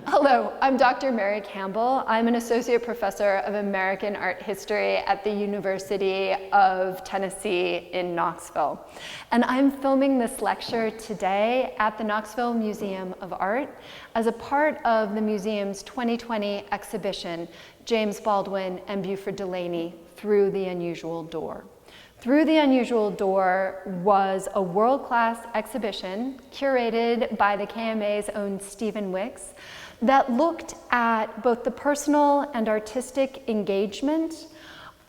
Hello, I'm Dr. Mary Campbell. I'm an associate professor of American art history at the University of Tennessee in Knoxville. And I'm filming this lecture today at the Knoxville Museum of Art as a part of the museum's 2020 exhibition, James Baldwin and Beauford Delaney, Through the Unusual Door. Through the Unusual Door was a world-class exhibition curated by the KMA's own Stephen Wicks that looked at both the personal and artistic engagement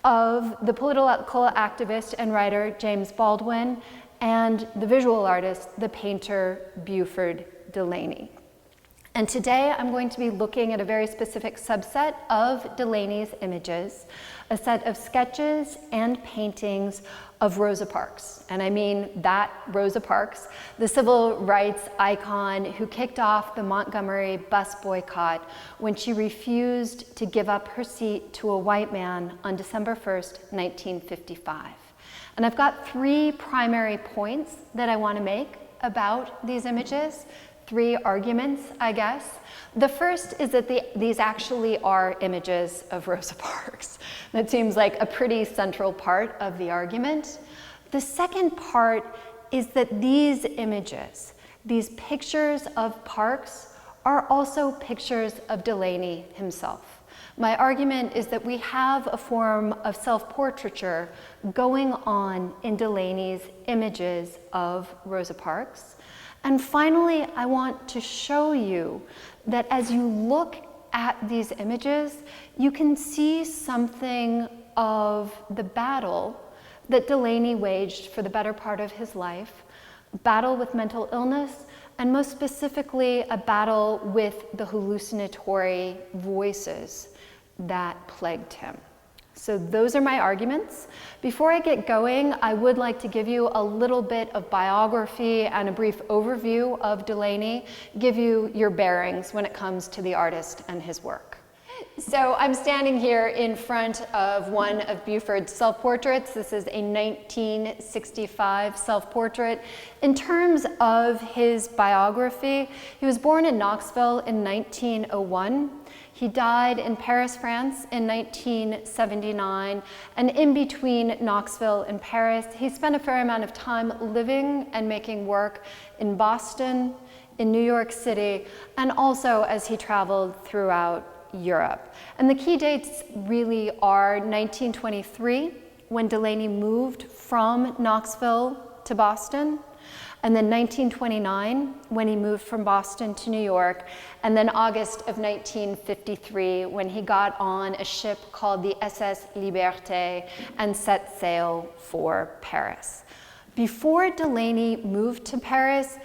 of the political activist and writer James Baldwin and the visual artist, the painter Beauford Delaney. And today I'm going to be looking at a very specific subset of Delaney's images, a set of sketches and paintings of Rosa Parks. And I mean that Rosa Parks, the civil rights icon who kicked off the Montgomery bus boycott when she refused to give up her seat to a white man on December 1st, 1955. And I've got three primary points that I want to make about these images. Three arguments, I guess. The first is that these actually are images of Rosa Parks. That seems like a pretty central part of the argument. The second part is that these images, these pictures of Parks, are also pictures of Delaney himself. My argument is that we have a form of self-portraiture going on in Delaney's images of Rosa Parks. And finally, I want to show you that as you look at these images, you can see something of the battle that Delaney waged for the better part of his life, a battle with mental illness, and most specifically, a battle with the hallucinatory voices that plagued him. So those are my arguments. Before I get going, I would like to give you a little bit of biography and a brief overview of Delaney, give you your bearings when it comes to the artist and his work. So I'm standing here in front of one of Beauford's self-portraits. This is a 1965 self-portrait. In terms of his biography, he was born in Knoxville in 1901. He died in Paris, France in 1979, and in between Knoxville and Paris, he spent a fair amount of time living and making work in Boston, in New York City, and also as he traveled throughout Europe. And the key dates really are 1923, when Delaney moved from Knoxville to Boston, and then 1929, when he moved from Boston to New York, and then August of 1953, when he got on a ship called the SS Liberté and set sail for Paris. Before Delaney moved to Paris,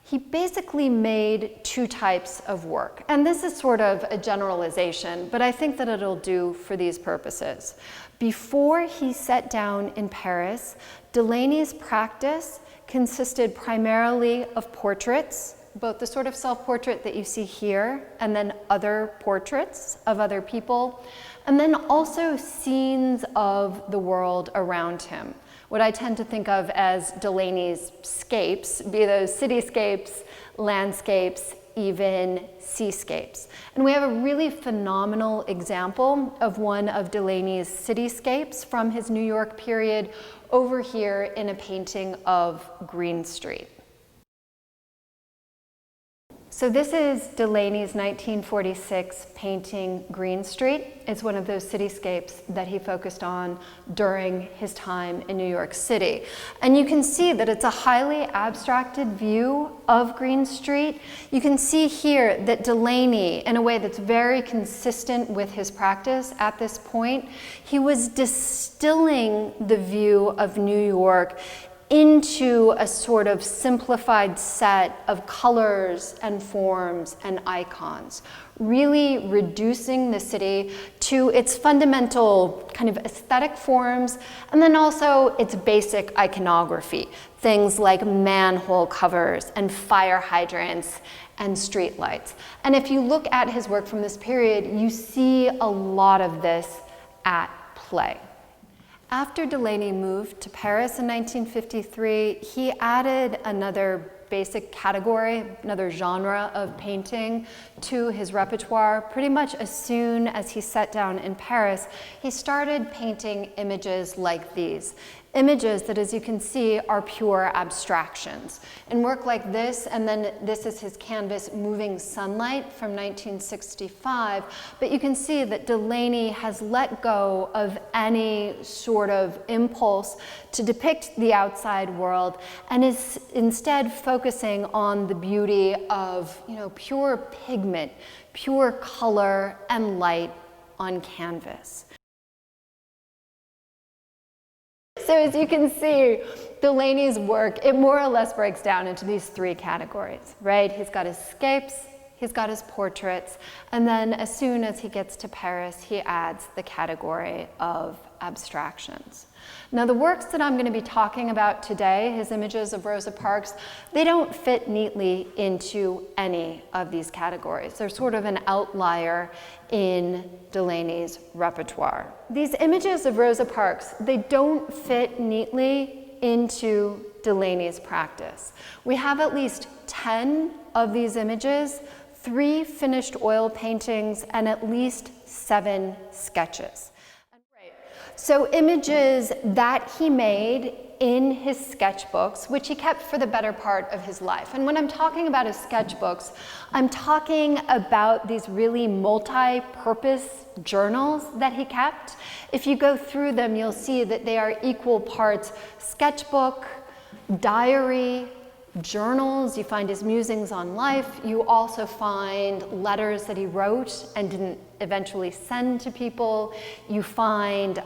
he basically made two types of work. And this is sort of a generalization, but I think that it'll do for these purposes. Before he set down in Paris, Delaney's practice consisted primarily of portraits, both the sort of self-portrait that you see here, and then other portraits of other people, and then also scenes of the world around him. What I tend to think of as Delaney's scapes, be those cityscapes, landscapes, even seascapes. And we have a really phenomenal example of one of Delaney's cityscapes from his New York period over here in a painting of Green Street. So this is Delaney's 1946 painting Green Street. It's one of those cityscapes that he focused on during his time in New York City. And you can see that it's a highly abstracted view of Green Street. You can see here that Delaney, in a way that's very consistent with his practice at this point, he was distilling the view of New York into a sort of simplified set of colors and forms and icons, really reducing the city to its fundamental kind of aesthetic forms, and then also its basic iconography, things like manhole covers and fire hydrants and streetlights. And if you look at his work from this period, you see a lot of this at play. After Delaney moved to Paris in 1953, he added another basic category, another genre of painting to his repertoire. Pretty much as soon as he sat down in Paris, he started painting images like these. Images that, as you can see, are pure abstractions. In work like this, and then this is his canvas Moving Sunlight from 1965, but you can see that Delaney has let go of any sort of impulse to depict the outside world and is instead focusing on the beauty of, pure pigment, pure color and light on canvas. So as you can see, Delaney's work, it more or less breaks down into these three categories, right? He's got his scapes, he's got his portraits, and then as soon as he gets to Paris, he adds the category of abstractions. Now, the works that I'm going to be talking about today, his images of Rosa Parks, they don't fit neatly into any of these categories. They're sort of an outlier in Delaney's repertoire. These images of Rosa Parks, they don't fit neatly into Delaney's practice. We have at least 10 of these images, 3 finished oil paintings, and at least 7 sketches. So images that he made in his sketchbooks, which he kept for the better part of his life. And when I'm talking about his sketchbooks, I'm talking about these really multi-purpose journals that he kept. If you go through them, you'll see that they are equal parts sketchbook, diary, journals. You find his musings on life. You also find letters that he wrote and didn't eventually send to people. You find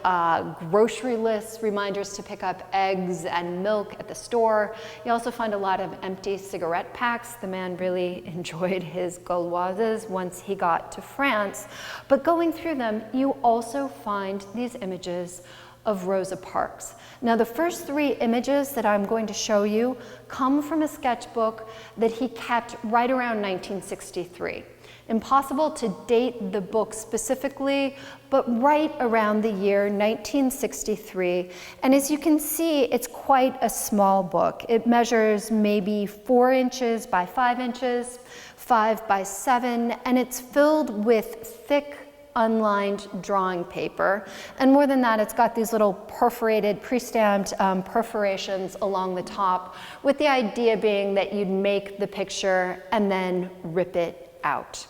grocery lists, reminders to pick up eggs and milk at the store. You also find a lot of empty cigarette packs. The man really enjoyed his Gauloises once he got to France. But going through them, you also find these images of Rosa Parks. Now, the first 3 images that I'm going to show you come from a sketchbook that he kept right around 1963. Impossible to date the book specifically, but right around the year 1963. And as you can see, it's quite a small book. It measures maybe 4 inches by 5 inches, 5 by 7, and it's filled with thick, unlined drawing paper. And more than that, it's got these little perforated, pre-stamped perforations along the top, with the idea being that you'd make the picture and then rip it out.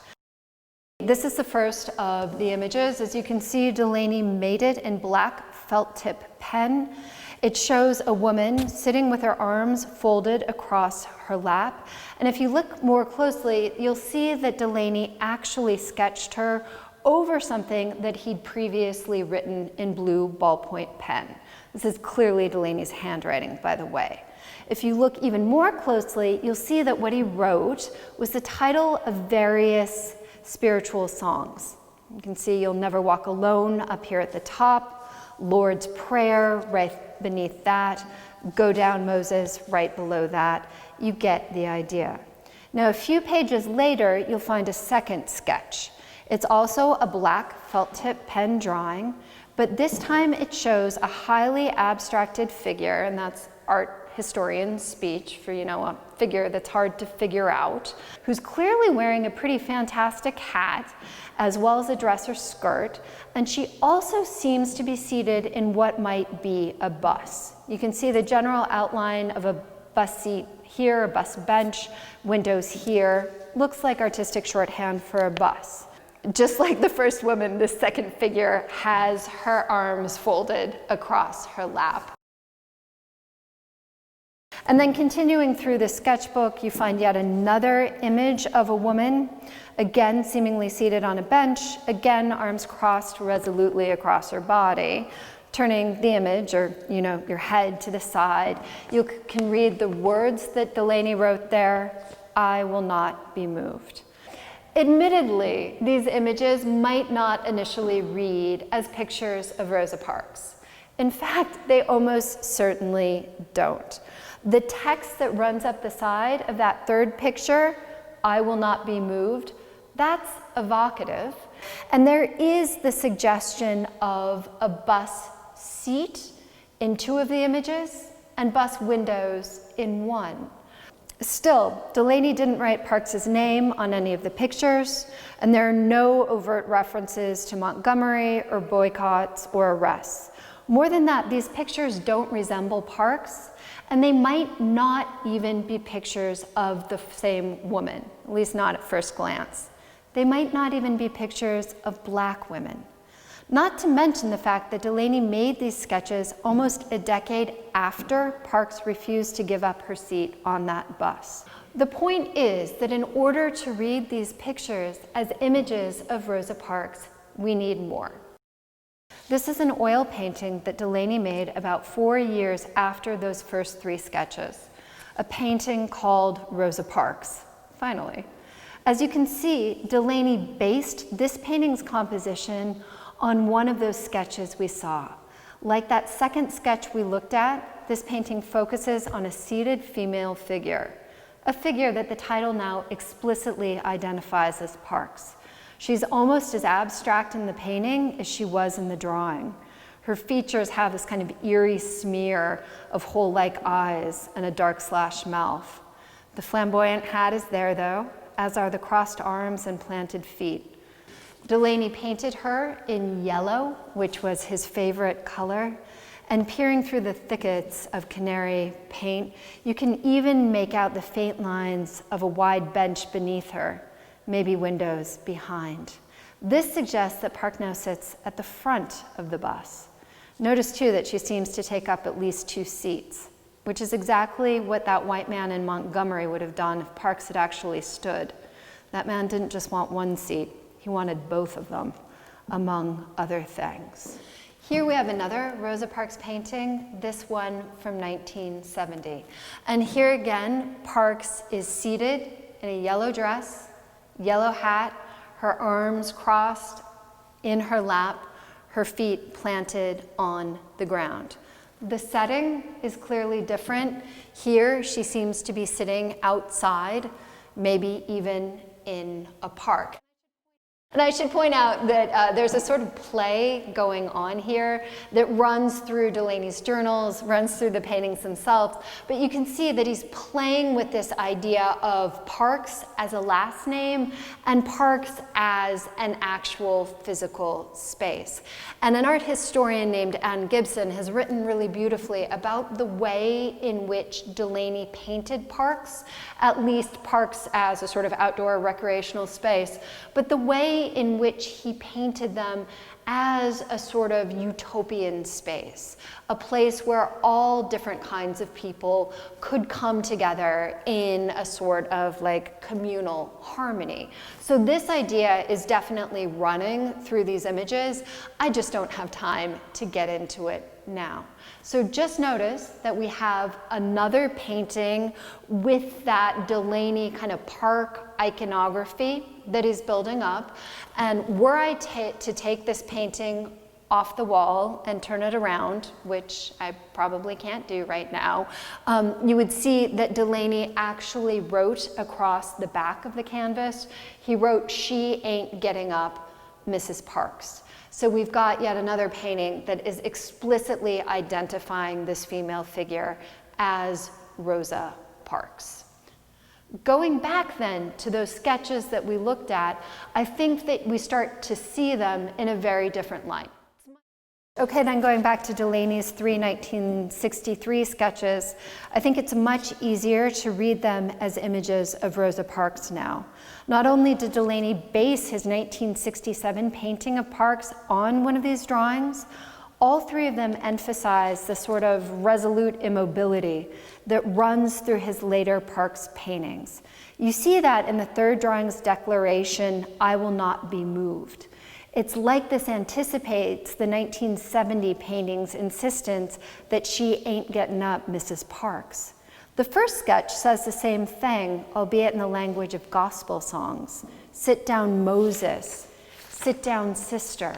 This is the first of the images. As you can see, Delaney made it in black felt tip pen. It shows a woman sitting with her arms folded across her lap. And if you look more closely, you'll see that Delaney actually sketched her over something that he'd previously written in blue ballpoint pen. This is clearly Delaney's handwriting, by the way. If you look even more closely, you'll see that what he wrote was the title of various spiritual songs. You can see You'll Never Walk Alone up here at the top, Lord's Prayer right beneath that, Go Down Moses right below that. You get the idea. Now, a few pages later, you'll find a second sketch. It's also a black felt tip pen drawing, but this time it shows a highly abstracted figure, and that's art historian speech for, a figure that's hard to figure out, who's clearly wearing a pretty fantastic hat, as well as a dress or skirt, and she also seems to be seated in what might be a bus. You can see the general outline of a bus seat here, a bus bench, windows here. Looks like artistic shorthand for a bus. Just like the first woman, this second figure has her arms folded across her lap. And then continuing through the sketchbook, you find yet another image of a woman, again seemingly seated on a bench, again arms crossed resolutely across her body. Turning the image, or your head to the side, you can read the words that Delaney wrote there, "I will not be moved." Admittedly, these images might not initially read as pictures of Rosa Parks. In fact, they almost certainly don't. The text that runs up the side of that third picture, "I will not be moved," that's evocative. And there is the suggestion of a bus seat in 2 of the images and bus windows in 1. Still, Delaney didn't write Parks's name on any of the pictures, and there are no overt references to Montgomery or boycotts or arrests. More than that, these pictures don't resemble Parks, and they might not even be pictures of the same woman, at least not at first glance. They might not even be pictures of Black women. Not to mention the fact that Delaney made these sketches almost a decade after Parks refused to give up her seat on that bus. The point is that in order to read these pictures as images of Rosa Parks, we need more. This is an oil painting that Delaney made about 4 years after those first 3 sketches, a painting called Rosa Parks, finally. As you can see, Delaney based this painting's composition on one of those sketches we saw. Like that second sketch we looked at, this painting focuses on a seated female figure, a figure that the title now explicitly identifies as Parks. She's almost as abstract in the painting as she was in the drawing. Her features have this kind of eerie smear of hole-like eyes and a dark slash mouth. The flamboyant hat is there though, as are the crossed arms and planted feet. Delaney painted her in yellow, which was his favorite color, and peering through the thickets of canary paint, you can even make out the faint lines of a wide bench beneath her, maybe windows behind. This suggests that Park now sits at the front of the bus. Notice too that she seems to take up at least 2 seats, which is exactly what that white man in Montgomery would have done if Parks had actually stood. That man didn't just want 1 seat. He wanted both of them, among other things. Here we have another Rosa Parks painting, this one from 1970. And here again, Parks is seated in a yellow dress, yellow hat, her arms crossed in her lap, her feet planted on the ground. The setting is clearly different. Here, she seems to be sitting outside, maybe even in a park. And I should point out that there's a sort of play going on here that runs through Delaney's journals, runs through the paintings themselves, but you can see that he's playing with this idea of Parks as a last name and Parks as an actual physical space. And an art historian named Ann Gibson has written really beautifully about the way in which Delaney painted Parks, at least Parks as a sort of outdoor recreational space, but the way in which he painted them as a sort of utopian space, a place where all different kinds of people could come together in a sort of like communal harmony. So this idea is definitely running through these images. I just don't have time to get into it now. So just notice that we have another painting with that Delaney kind of park iconography that is building up. And were I to take this painting off the wall and turn it around, which I probably can't do right now, you would see that Delaney actually wrote across the back of the canvas, he wrote, "She ain't getting up, Mrs. Parks." So we've got yet another painting that is explicitly identifying this female figure as Rosa Parks. Going back then to those sketches that we looked at, I think that we start to see them in a very different light. Okay, then going back to Delaney's 3 1963 sketches, I think it's much easier to read them as images of Rosa Parks now. Not only did Delaney base his 1967 painting of Parks on one of these drawings, all 3 of them emphasize the sort of resolute immobility that runs through his later Parks paintings. You see that in the 3rd drawing's declaration, "I will not be moved." It's like this anticipates the 1970 painting's insistence that she ain't getting up, Mrs. Parks. The first sketch says the same thing, albeit in the language of gospel songs. "Sit down, Moses. Sit down, sister."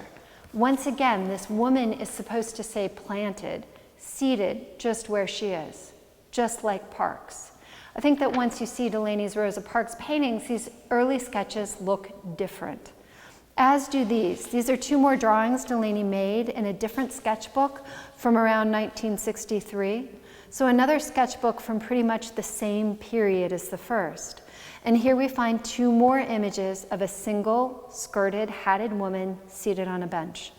Once again, this woman is supposed to say planted, seated just where she is, just like Parks. I think that once you see Delaney's Rosa Parks paintings, these early sketches look different. As do these. These are 2 more drawings Delaney made in a different sketchbook from around 1963. So another sketchbook from pretty much the same period as the first. And here we find two more images of a single, skirted, hatted woman seated on a bench.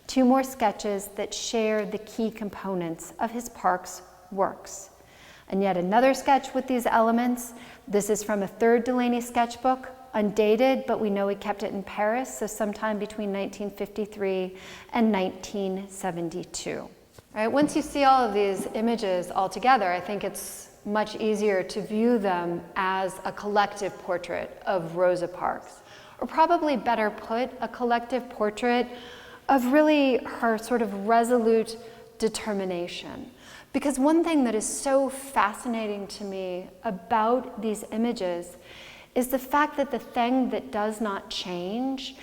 Two more sketches that share the key components of his Parks works. And yet another sketch with these elements. This is from a third Delaney sketchbook, undated, but we know he kept it in Paris, so sometime between 1953 and 1972. Right? Once you see all of these images all together, I think it's much easier to view them as a collective portrait of Rosa Parks, or probably better put, a collective portrait of really her sort of resolute determination. Because one thing that is so fascinating to me about these images is the fact that the thing that does not change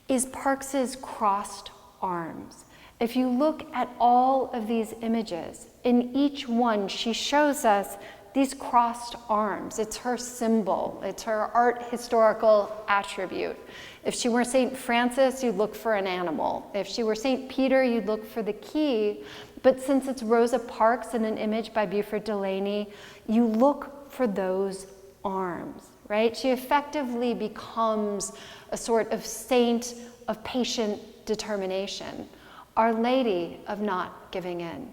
is Parks's crossed arms. If you look at all of these images, in each one she shows us these crossed arms. It's her symbol. It's her art historical attribute. If she were St. Francis, you'd look for an animal. If she were St. Peter, you'd look for the key. But since it's Rosa Parks in an image by Beauford Delaney, you look for those arms, right? She effectively becomes a sort of saint of patient determination, Our Lady of not giving in.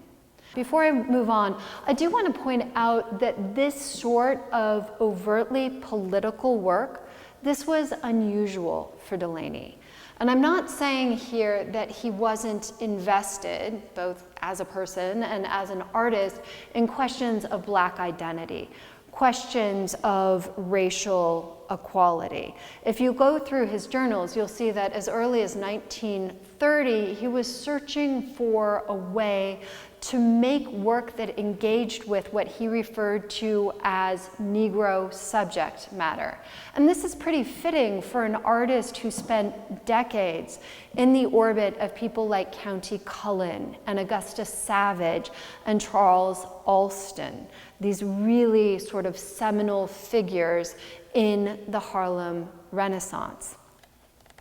Before I move on, I do want to point out that this sort of overtly political work, this was unusual for Delaney. And I'm not saying here that he wasn't invested, both as a person and as an artist, in questions of Black identity, questions of racial equality. If you go through his journals, you'll see that as early as 1930, he was searching for a way to make work that engaged with what he referred to as Negro subject matter. And this is pretty fitting for an artist who spent decades in the orbit of people like County Cullen and Augusta Savage and Charles Alston, these really sort of seminal figures in the Harlem Renaissance.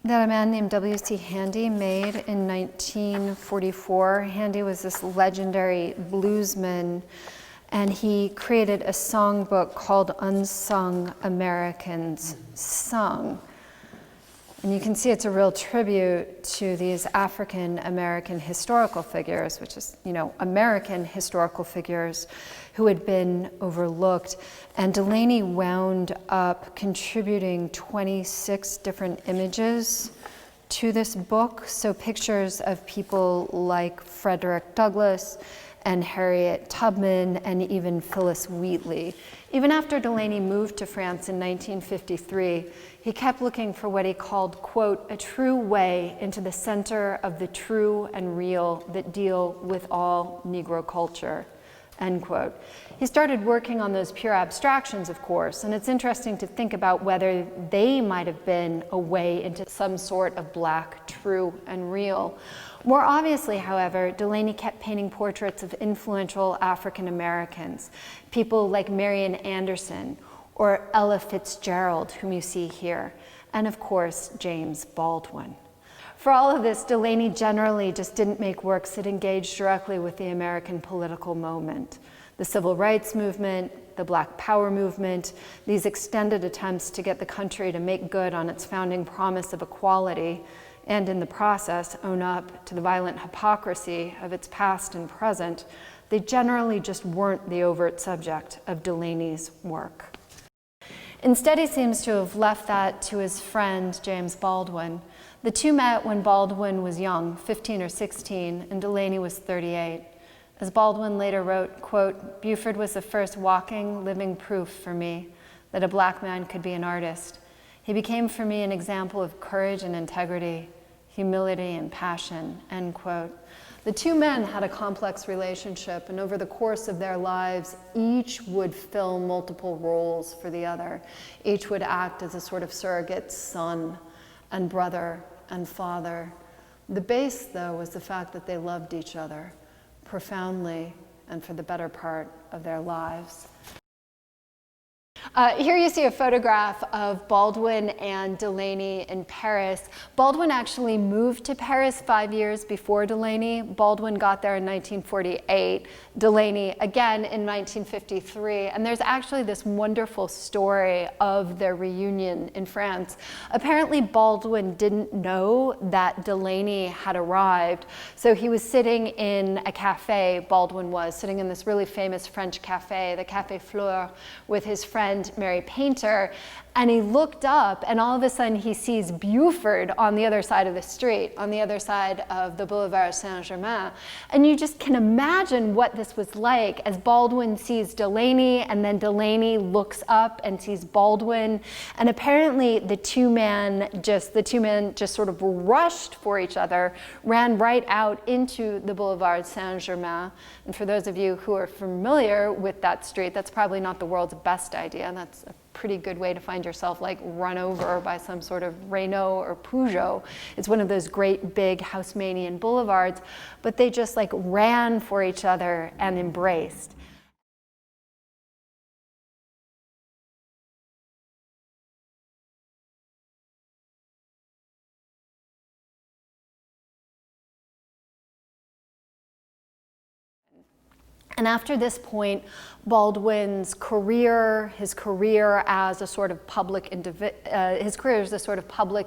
That a man named W.C. Handy made in 1944. Handy was this legendary bluesman, and he created a songbook called Unsung Americans Sung. And you can see it's a real tribute to these African American historical figures, which is, American historical figures who had been overlooked. And Delaney wound up contributing 26 different images to this book. So pictures of people like Frederick Douglass and Harriet Tubman and even Phyllis Wheatley. Even after Delaney moved to France in 1953, he kept looking for what he called, quote, a true way into the center of the true and real that deal with all Negro culture, end quote. He started working on those pure abstractions, of course, and it's interesting to think about whether they might have been a way into some sort of Black true and real. More obviously, however, Delaney kept painting portraits of influential African Americans, people like Marian Anderson or Ella Fitzgerald, whom you see here, and of course, James Baldwin. For all of this, Delaney generally just didn't make works that engaged directly with the American political moment. The Civil Rights Movement, the Black Power movement, these extended attempts to get the country to make good on its founding promise of equality, and in the process own up to the violent hypocrisy of its past and present, they generally just weren't the overt subject of Delaney's work. Instead, he seems to have left that to his friend, James Baldwin. The two met when Baldwin was young, 15 or 16, and Delaney was 38. As Baldwin later wrote, quote, Beauford was the first walking, living proof for me that a Black man could be an artist. He became for me an example of courage and integrity, humility and passion, end quote. The two men had a complex relationship, and over the course of their lives, each would fill multiple roles for the other. Each would act as a sort of surrogate son and brother and father. The base, though, was the fact that they loved each other profoundly and for the better part of their lives. Here you see a photograph of Baldwin and Delaney in Paris. Baldwin actually moved to Paris 5 years before Delaney. Baldwin got there in 1948, Delaney again in 1953, and there's actually this wonderful story of their reunion in France. Apparently Baldwin didn't know that Delaney had arrived, so he was sitting in a cafe, Baldwin was sitting in this really famous French cafe, the Café Fleur, with his friend Mary Painter, and he looked up and all of a sudden he sees Beauford on the other side of the street, on the other side of the Boulevard Saint-Germain. And you just can imagine what this was like as Baldwin sees Delaney and then Delaney looks up and sees Baldwin. And apparently the two men just sort of rushed for each other, ran right out into the Boulevard Saint-Germain. And for those of you who are familiar with that street, that's probably not the world's best idea. That's a pretty good way to find yourself like run over by some sort of Renault or Peugeot. It's one of those great big Haussmannian boulevards, but they just like ran for each other and embraced. And after this point, Baldwin's career, his career as a sort of public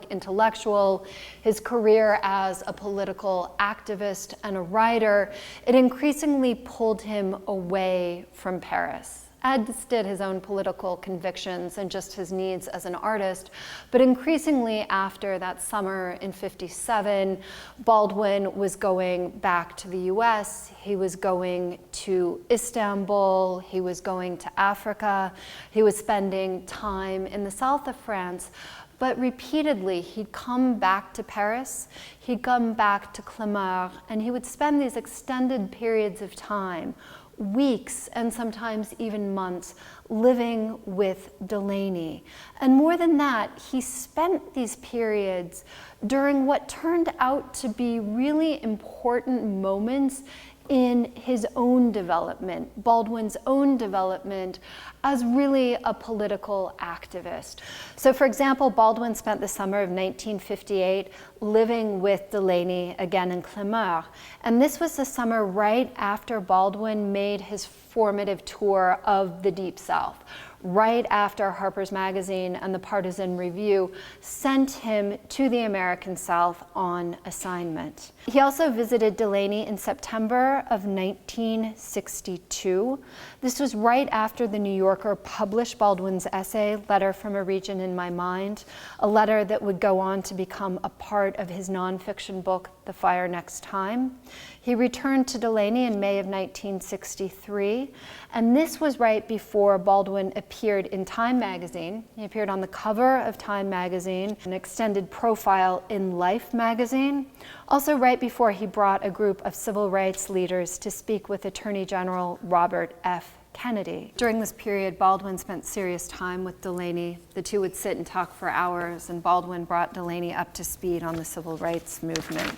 intellectual, his career as a political activist and a writer, it increasingly pulled him away from Paris. As did his own political convictions and just his needs as an artist. But increasingly after that summer in '57, Baldwin was going back to the US, he was going to Istanbul, he was going to Africa, he was spending time in the south of France. But repeatedly, he'd come back to Paris, he'd come back to Clamart, and he would spend these extended periods of time, weeks and sometimes even months, living with Delaney. And more than that, he spent these periods during what turned out to be really important moments in his own development, Baldwin's own development as really a political activist. So for example, Baldwin spent the summer of 1958 living with Delaney again in Clamart. And this was the summer right after Baldwin made his formative tour of the Deep South, right after Harper's Magazine and the Partisan Review sent him to the American South on assignment. He also visited Delaney in September of 1962. This was right after the New Yorker published Baldwin's essay, Letter from a Region in My Mind, a letter that would go on to become a part of his nonfiction book, The Fire Next Time. He returned to Delaney in May of 1963, and this was right before Baldwin appeared in Time magazine. He appeared on the cover of Time magazine, an extended profile in Life magazine. Also right before he brought a group of civil rights leaders to speak with Attorney General Robert F. Kennedy. During this period, Baldwin spent serious time with Delaney. The two would sit and talk for hours, and Baldwin brought Delaney up to speed on the civil rights movement.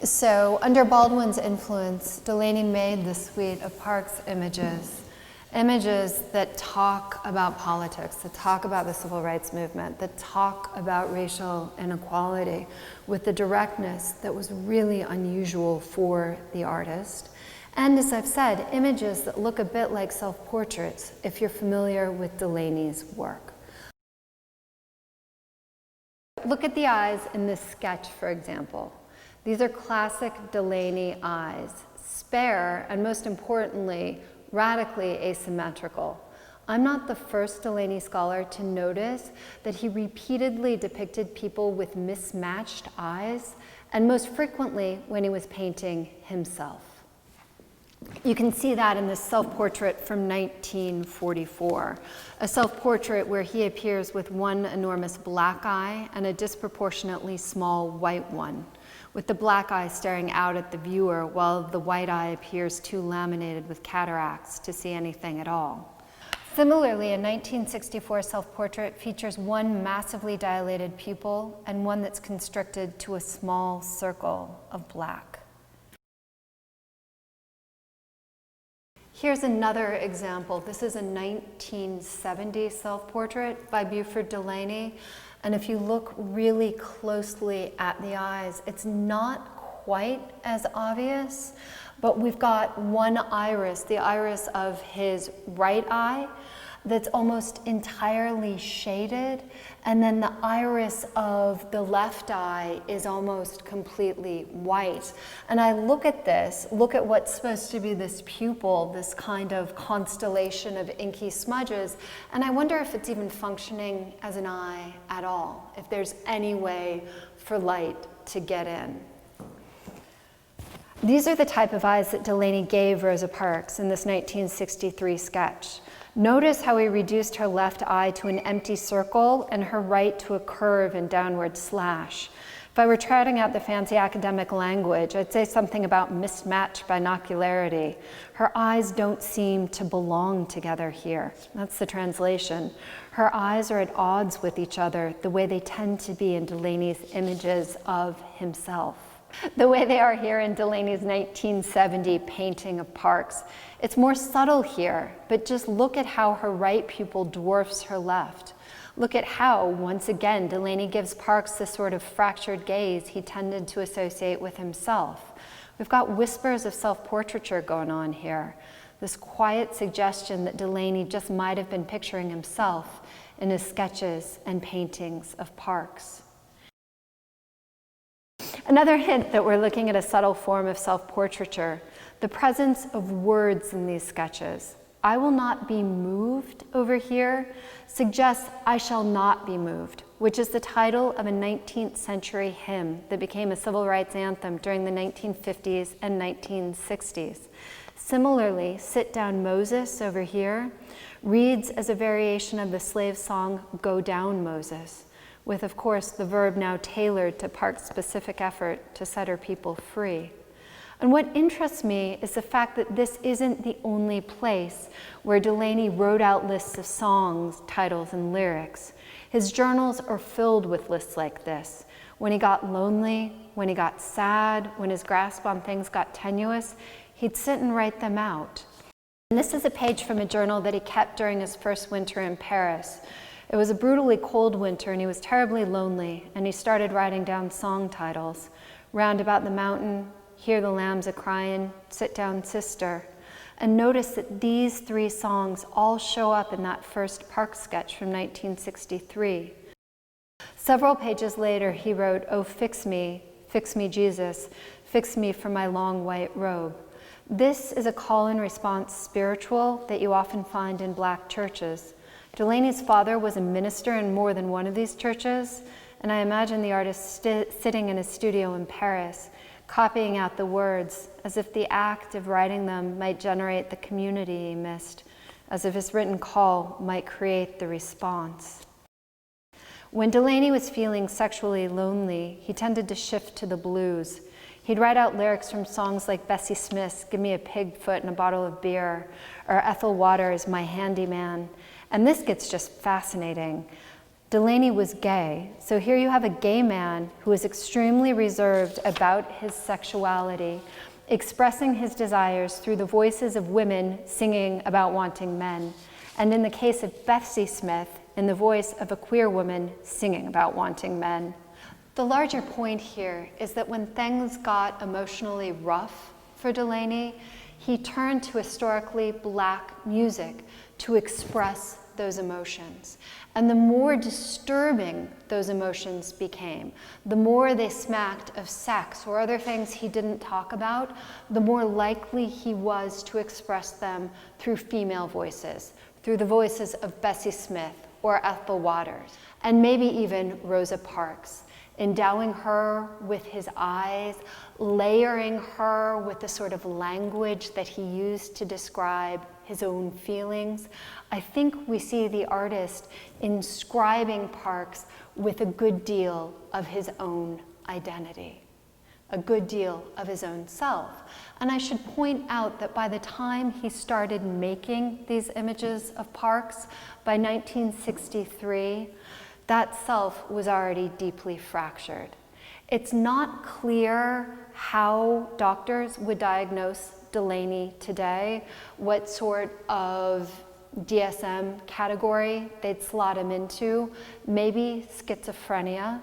So under Baldwin's influence, Delaney made this suite of Parks images that talk about politics, that talk about the civil rights movement, that talk about racial inequality with the directness that was really unusual for the artist. And as I've said, images that look a bit like self-portraits if you're familiar with Delaney's work. Look at the eyes in this sketch, for example. These are classic Delaney eyes, spare and most importantly, radically asymmetrical. I'm not the first Delaney scholar to notice that he repeatedly depicted people with mismatched eyes, and most frequently when he was painting himself. You can see that in this self-portrait from 1944, a self-portrait where he appears with one enormous black eye and a disproportionately small white one, with the black eye staring out at the viewer while the white eye appears too laminated with cataracts to see anything at all. Similarly, a 1964 self-portrait features one massively dilated pupil and one that's constricted to a small circle of black. Here's another example. This is a 1970 self-portrait by Beauford Delaney. And if you look really closely at the eyes, it's not quite as obvious, but we've got one iris, the iris of his right eye, that's almost entirely shaded, and then the iris of the left eye is almost completely white. And I look at this, look at what's supposed to be this pupil, this kind of constellation of inky smudges, and I wonder if it's even functioning as an eye at all, if there's any way for light to get in. These are the type of eyes that Delaney gave Rosa Parks in this 1963 sketch. Notice how he reduced her left eye to an empty circle and her right to a curve and downward slash. If I were trotting out the fancy academic language, I'd say something about mismatched binocularity. Her eyes don't seem to belong together here. That's the translation. Her eyes are at odds with each other, the way they tend to be in Delaney's images of himself. The way they are here in Delaney's 1970 painting of Parks. It's more subtle here, but just look at how her right pupil dwarfs her left. Look at how, once again, Delaney gives Parks the sort of fractured gaze he tended to associate with himself. We've got whispers of self-portraiture going on here, this quiet suggestion that Delaney just might have been picturing himself in his sketches and paintings of Parks. Another hint that we're looking at a subtle form of self-portraiture, the presence of words in these sketches. I will not be moved over here suggests I shall not be moved, which is the title of a 19th century hymn that became a civil rights anthem during the 1950s and 1960s. Similarly, Sit Down Moses over here reads as a variation of the slave song, Go Down Moses, with, of course, the verb now tailored to Parks' specific effort to set her people free. And what interests me is the fact that this isn't the only place where Delaney wrote out lists of songs, titles, and lyrics. His journals are filled with lists like this. When he got lonely, when he got sad, when his grasp on things got tenuous, he'd sit and write them out. And this is a page from a journal that he kept during his first winter in Paris. It was a brutally cold winter and he was terribly lonely, and he started writing down song titles. Round About the Mountain, Hear the Lambs a-Cryin', Sit Down Sister. And notice that these three songs all show up in that first Parks sketch from 1963. Several pages later he wrote, Oh, fix me Jesus, fix me for my long white robe. This is a call and response spiritual that you often find in Black churches. Delaney's father was a minister in more than one of these churches, and I imagine the artist sitting in his studio in Paris, copying out the words, as if the act of writing them might generate the community he missed, as if his written call might create the response. When Delaney was feeling sexually lonely, he tended to shift to the blues. He'd write out lyrics from songs like Bessie Smith's Give Me a Pig Foot and a Bottle of Beer, or Ethel Waters' My Handyman. And this gets just fascinating. Delaney was gay, so here you have a gay man who is extremely reserved about his sexuality, expressing his desires through the voices of women singing about wanting men, and in the case of Bessie Smith, in the voice of a queer woman singing about wanting men. The larger point here is that when things got emotionally rough for Delaney, he turned to historically Black music to express those emotions. And the more disturbing those emotions became, the more they smacked of sex or other things he didn't talk about, the more likely he was to express them through female voices, through the voices of Bessie Smith or Ethel Waters, and maybe even Rosa Parks, endowing her with his eyes, layering her with the sort of language that he used to describe his own feelings. I think we see the artist inscribing Parks with a good deal of his own identity, a good deal of his own self. And I should point out that by the time he started making these images of Parks, by 1963, that self was already deeply fractured. It's not clear how doctors would diagnose Delaney today, what sort of DSM category they'd slot him into, maybe schizophrenia.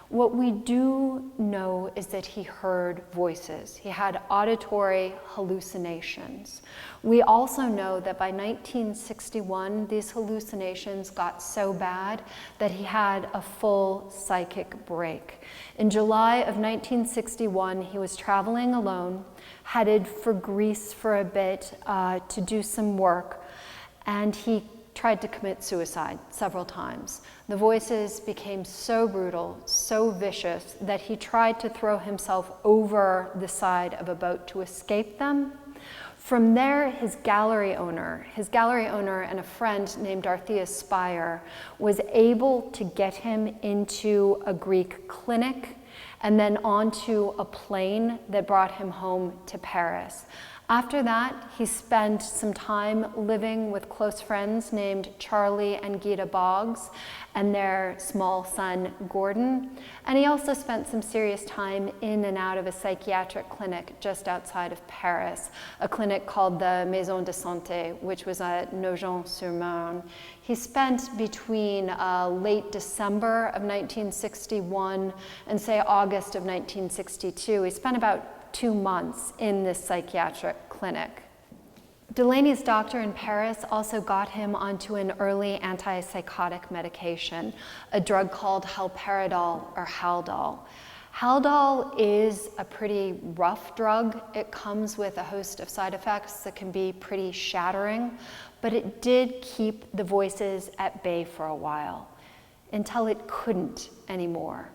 What we do know is that he heard voices. He had auditory hallucinations. We also know that by 1961, these hallucinations got so bad that he had a full psychic break. In July of 1961, he was traveling alone, headed for Greece for a bit to do some work, and he tried to commit suicide several times. The voices became so brutal, so vicious, that he tried to throw himself over the side of a boat to escape them. From there, his gallery owner and a friend named Dorothea Spire was able to get him into a Greek clinic and then onto a plane that brought him home to Paris. After that, he spent some time living with close friends named Charlie and Gita Boggs and their small son, Gordon. And he also spent some serious time in and out of a psychiatric clinic just outside of Paris, a clinic called the Maison de Santé, which was at Nogent-sur-Marne. He spent between late December of 1961 and say August of 1962. He spent about 2 months in this psychiatric clinic. Delaney's doctor in Paris also got him onto an early antipsychotic medication, a drug called haloperidol or Haldol. Haldol is a pretty rough drug. It comes with a host of side effects that can be pretty shattering, but it did keep the voices at bay for a while, until it couldn't anymore.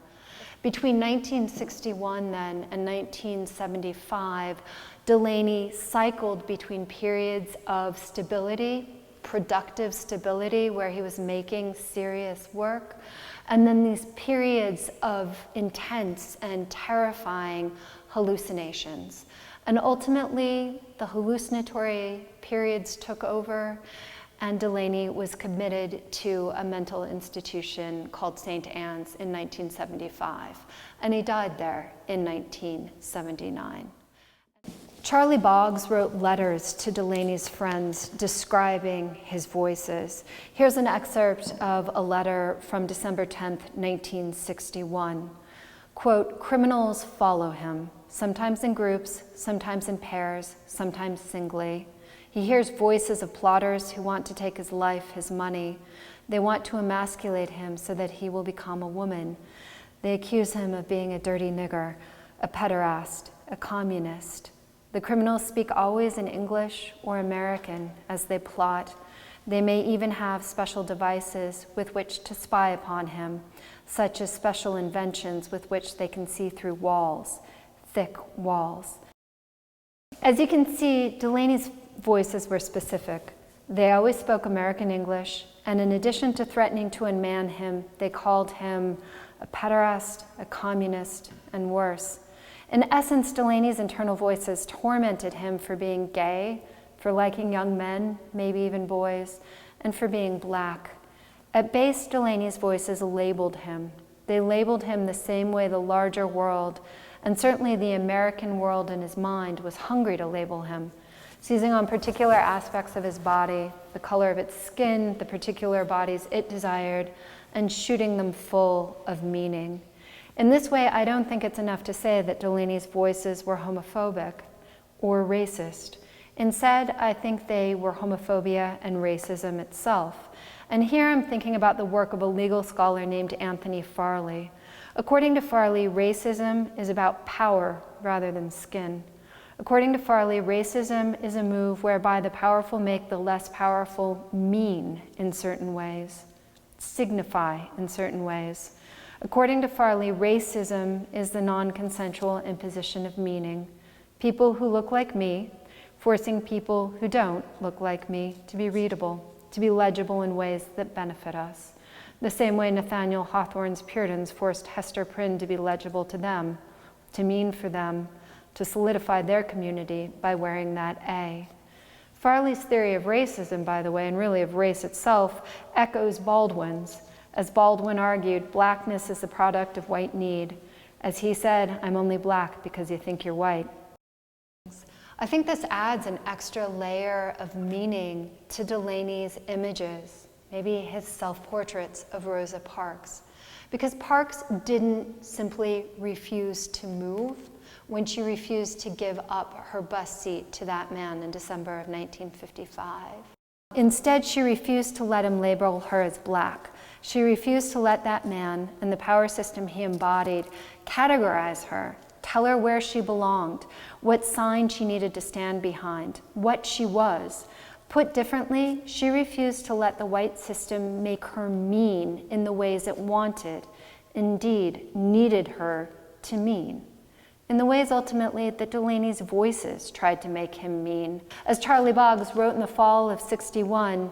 Between 1961 then and 1975, Delaney cycled between periods of stability, productive stability, where he was making serious work, and then these periods of intense and terrifying hallucinations. And ultimately, the hallucinatory periods took over, and Delaney was committed to a mental institution called St. Anne's in 1975, and he died there in 1979. Charlie Boggs wrote letters to Delaney's friends describing his voices. Here's an excerpt of a letter from December 10th, 1961. Quote, "Criminals follow him, sometimes in groups, sometimes in pairs, sometimes singly. He hears voices of plotters who want to take his life, his money. They want to emasculate him so that he will become a woman. They accuse him of being a dirty nigger, a pederast, a communist. The criminals speak always in English or American as they plot. They may even have special devices with which to spy upon him, such as special inventions with which they can see through walls, thick walls." As you can see, Delaney's voices were specific. They always spoke American English, and in addition to threatening to unman him, they called him a pederast, a communist, and worse. In essence, Delaney's internal voices tormented him for being gay, for liking young men, maybe even boys, and for being black. At base, Delaney's voices labeled him. They labeled him the same way the larger world, and certainly the American world in his mind, was hungry to label him, seizing on particular aspects of his body, the color of its skin, the particular bodies it desired, and shooting them full of meaning. In this way, I don't think it's enough to say that Delaney's voices were homophobic or racist. Instead, I think they were homophobia and racism itself. And here I'm thinking about the work of a legal scholar named Anthony Farley. According to Farley, racism is about power rather than skin. According to Farley, racism is a move whereby the powerful make the less powerful mean in certain ways, signify in certain ways. According to Farley, racism is the non-consensual imposition of meaning. People who look like me, forcing people who don't look like me to be readable, to be legible in ways that benefit us. The same way Nathaniel Hawthorne's Puritans forced Hester Prynne to be legible to them, to mean for them, to solidify their community by wearing that A. Farley's theory of racism, by the way, and really of race itself, echoes Baldwin's. As Baldwin argued, blackness is the product of white need, As he said, I'm only black because you think you're white. I think this adds an extra layer of meaning to Delaney's images, maybe his self-portraits of Rosa Parks, because Parks didn't simply refuse to move when she refused to give up her bus seat to that man in December of 1955. Instead, she refused to let him label her as black. She refused to let that man and the power system he embodied categorize her, tell her where she belonged, what sign she needed to stand behind, what she was. Put differently, she refused to let the white system make her mean in the ways it wanted, indeed needed her to mean, in the ways ultimately that Delaneys Voices tried to make him mean. As Charlie Boggs wrote in the fall of '61,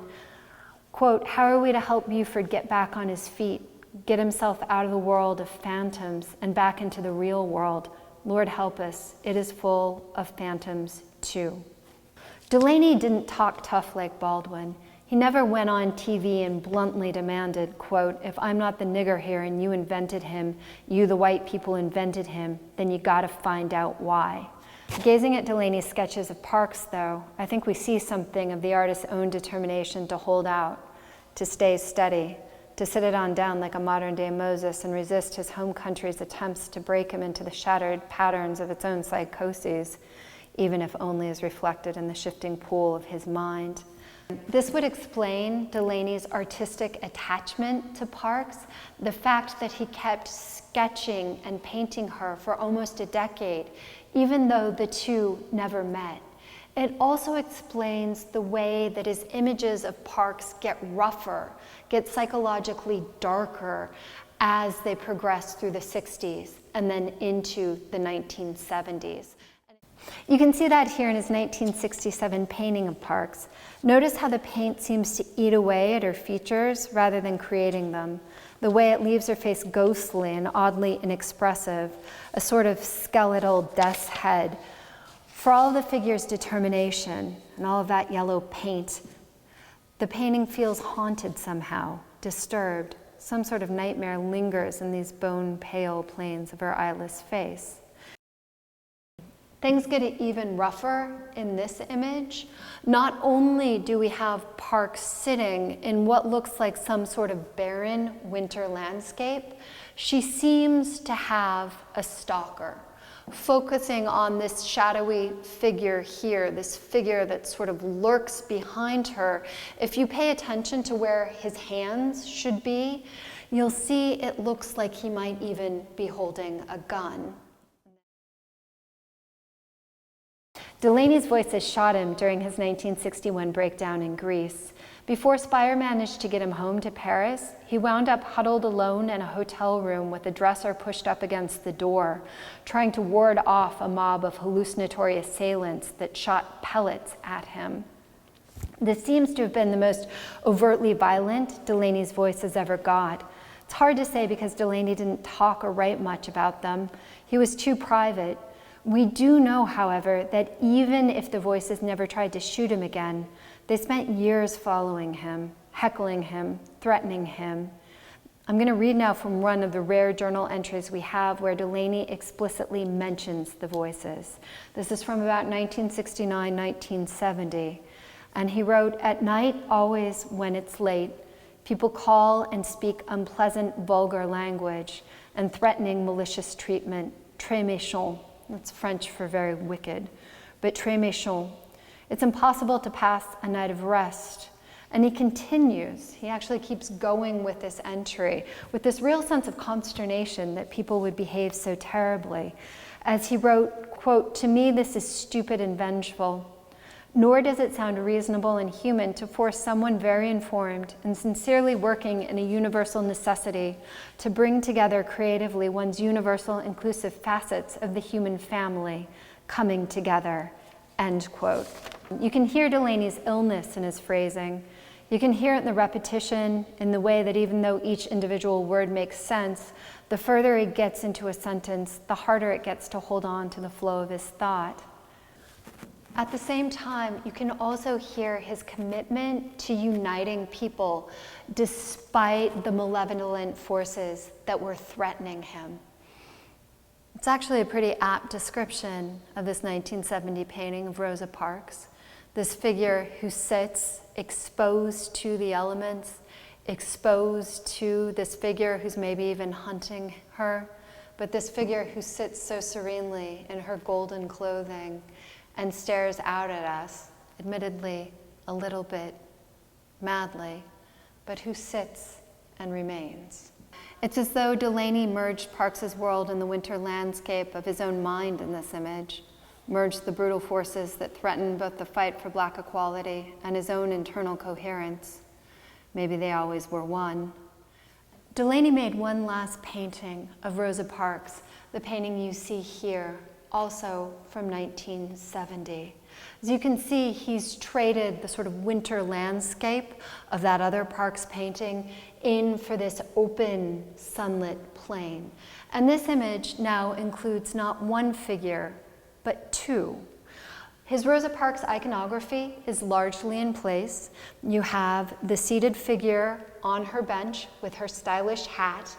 quote, how are we to help Beauford get back on his feet, get himself out of the world of phantoms and back into the real world? Lord help us, it is full of phantoms too. Delaney didn't talk tough like Baldwin. He never went on TV and bluntly demanded, quote, if I'm not the nigger here and you invented him, you the white people invented him, then you gotta find out why. Gazing at Delaney's sketches of Parks, though, I think we see something of the artist's own determination to hold out, to stay steady, to sit it on down like a modern-day Moses and resist his home country's attempts to break him into the shattered patterns of its own psychoses, even if only as reflected in the shifting pool of his mind. This would explain Delaney's artistic attachment to Parks, the fact that he kept sketching and painting her for almost a decade, even though the two never met. It also explains the way that his images of Parks get rougher, get psychologically darker as they progress through the 60s and then into the 1970s. You can see that here in his 1967 painting of Parks. Notice how the paint seems to eat away at her features rather than creating them, the way it leaves her face ghostly and oddly inexpressive, a sort of skeletal death's head. For all of the figure's determination and all of that yellow paint, the painting feels haunted somehow, disturbed. Some sort of nightmare lingers in these bone-pale planes of her eyeless face. Things get even rougher in this image. Not only do we have Parks sitting in what looks like some sort of barren winter landscape, she seems to have a stalker, focusing on this shadowy figure here, this figure that sort of lurks behind her. If you pay attention to where his hands should be, you'll see it looks like he might even be holding a gun. Delaneys Voices shot him during his 1961 breakdown in Greece. Before Spire managed to get him home to Paris, he wound up huddled alone in a hotel room with a dresser pushed up against the door, trying to ward off a mob of hallucinatory assailants that shot pellets at him. This seems to have been the most overtly violent Delaneys Voices ever got. It's hard to say because Delaney didn't talk or write much about them. He was too private. We do know, however, that even if the Voices never tried to shoot him again, they spent years following him, heckling him, threatening him. I'm going to read now from one of the rare journal entries we have where Delaney explicitly mentions the Voices. This is from about 1969, 1970. And he wrote, "At night, always when it's late, people call and speak unpleasant, vulgar language and threatening malicious treatment, très méchant." That's French for very wicked, but très méchant. It's impossible to pass a night of rest. And he continues, he actually keeps going with this entry, with this real sense of consternation that people would behave so terribly. As he wrote, quote, "To me this is stupid and vengeful, nor does it sound reasonable and human to force someone very informed and sincerely working in a universal necessity to bring together creatively one's universal inclusive facets of the human family coming together," end quote. You can hear Delaney's illness in his phrasing. You can hear it in the repetition, in the way that even though each individual word makes sense, the further it gets into a sentence, the harder it gets to hold on to the flow of his thought. At the same time, you can also hear his commitment to uniting people despite the malevolent forces that were threatening him. It's actually a pretty apt description of this 1970 painting of Rosa Parks, this figure who sits exposed to the elements, exposed to this figure who's maybe even hunting her, but this figure who sits so serenely in her golden clothing and stares out at us, admittedly a little bit madly, but who sits and remains. It's as though Delaney merged Parks's world in the winter landscape of his own mind in this image, merged the brutal forces that threaten both the fight for Black equality and his own internal coherence. Maybe they always were one. Delaney made one last painting of Rosa Parks, the painting you see here, also from 1970. As you can see, he's traded the sort of winter landscape of that other Parks painting in for this open, sunlit plain. And this image now includes not one figure, but two. His Rosa Parks iconography is largely in place. You have the seated figure on her bench with her stylish hat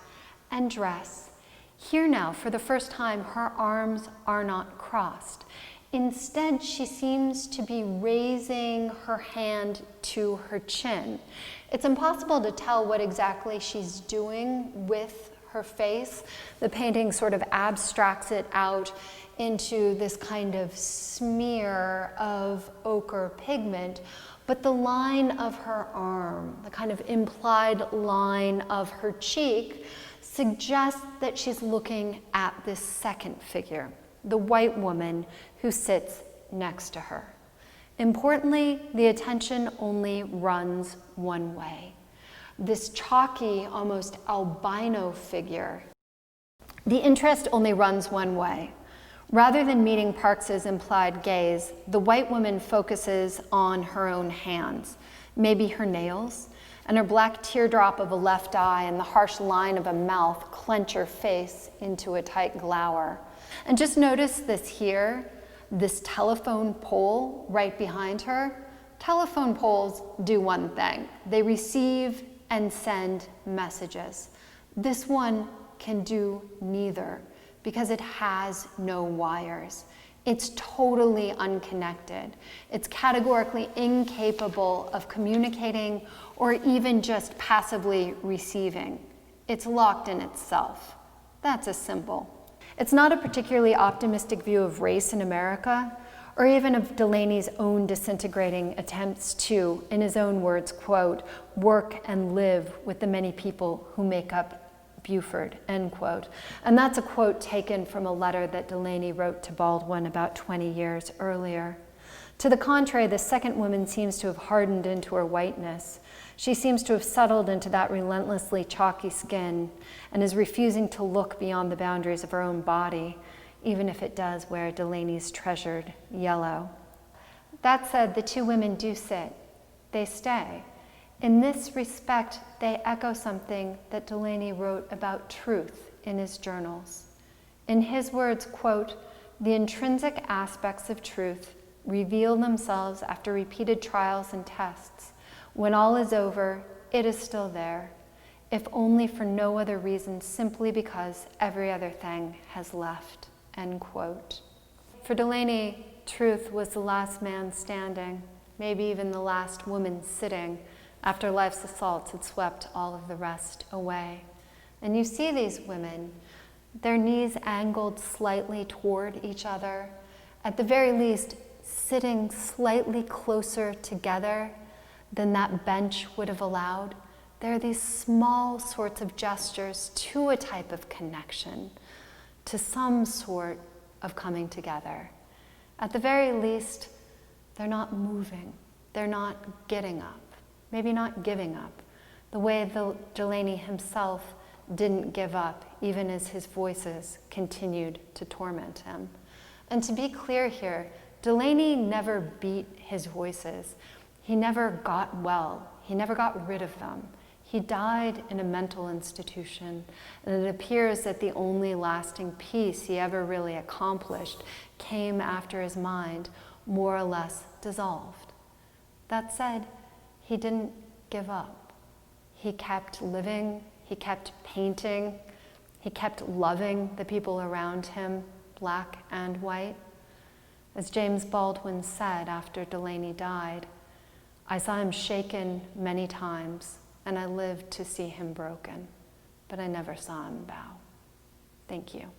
and dress. Here now, for the first time, her arms are not crossed. Instead, she seems to be raising her hand to her chin. It's impossible to tell what exactly she's doing with her face. The painting sort of abstracts it out into this kind of smear of ochre pigment, but the line of her arm, the kind of implied line of her cheek, suggests that she's looking at this second figure, the white woman who sits next to her. Importantly, the attention only runs one way. This chalky, almost albino figure, the interest only runs one way. Rather than meeting Parks's implied gaze, the white woman focuses on her own hands, maybe her nails, and her black teardrop of a left eye and the harsh line of a mouth clench her face into a tight glower. And just notice this here, this telephone pole right behind her. Telephone poles do one thing. They receive and send messages. This one can do neither because it has no wires. It's totally unconnected. It's categorically incapable of communicating or even just passively receiving. It's locked in itself. That's a symbol. It's not a particularly optimistic view of race in America, or even of Delaney's own disintegrating attempts to, in his own words, quote, work and live with the many people who make up Beauford, end quote. And that's a quote taken from a letter that Delaney wrote to Baldwin about 20 years earlier. To the contrary, the second woman seems to have hardened into her whiteness. She seems to have settled into that relentlessly chalky skin and is refusing to look beyond the boundaries of her own body, even if it does wear Delaney's treasured yellow. That said, the two women do sit. They stay. In this respect, they echo something that Delaney wrote about truth in his journals. In his words, quote, "The intrinsic aspects of truth reveal themselves after repeated trials and tests. When all is over, it is still there, if only for no other reason, simply because every other thing has left," end quote. For Delaney, truth was the last man standing, maybe even the last woman sitting, after life's assaults had swept all of the rest away. And you see these women, their knees angled slightly toward each other, at the very least sitting slightly closer together than that bench would have allowed. There are these small sorts of gestures to a type of connection, to some sort of coming together. At the very least, they're not moving, they're not getting up. Maybe not giving up, the way Delaney himself didn't give up, even as his voices continued to torment him. And to be clear here, Delaney never beat his voices. He never got well. He never got rid of them. He died in a mental institution, and it appears that the only lasting peace he ever really accomplished came after his mind more or less dissolved. That said, he didn't give up. He kept living, he kept painting, He kept loving the people around him, black and white. As James Baldwin said after Delaney died, "I saw him shaken many times, and I lived to see him broken, but I never saw him bow." Thank you.